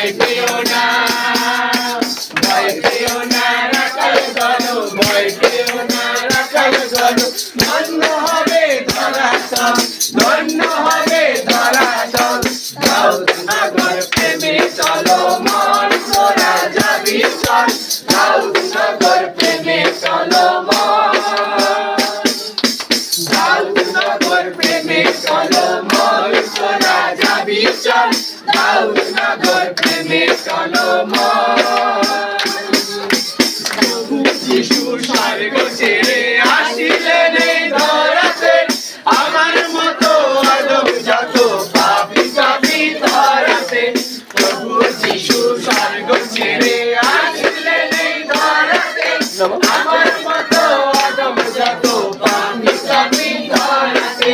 ভয় পেও না, ভয় পেও না রাখাল গণ, ভয় পেও না রাখাল গণ। ধন্য হবে ধরাতল, ধন্য হবে ধরাতল। দাউদনগর প্রেমে চলো মন তোরা যাবি চল, দাউদনগর প্রেমে চলো মন, দাউদনগর প্রেমে চলো মন তোরা যাবি চল, দাউদনগর প্রেমে চলো মন। প্রভু যিশু স্বর্গ ছেড়ে আসিলেন এই ধরাতে, আমার মতো আদম যত পাপী পাপী ধরাতে। প্রভু যিশু স্বর্গ ছেড়ে আসিলেন এই ধরাতে, আমার মতো আদম যত পাপী পাপী ধরাতে।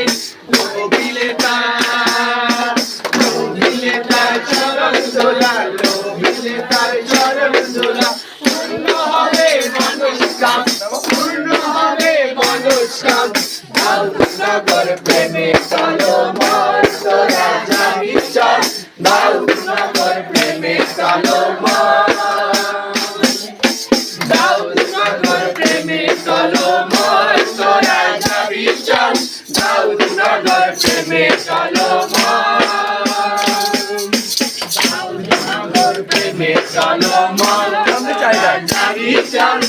লোভিলে তার চরণ দোলা, লোভিলে তার চরণ দোলা। পূর্ণ হবে মনুষ্যকাম, পূর্ণ হবে মনুষ্যকাম। দাউদনগর প্রেমে চলো মন তোরা যাবি চল, দাউদনগর প্রেমে চলো মন, দাউদনগর প্রেমে চলো মন তোরা যাবি চল, দাউদনগর প্রেমে চলো মন, দাউদনগর প্রেমে চলো মন তোরা যাবি চল।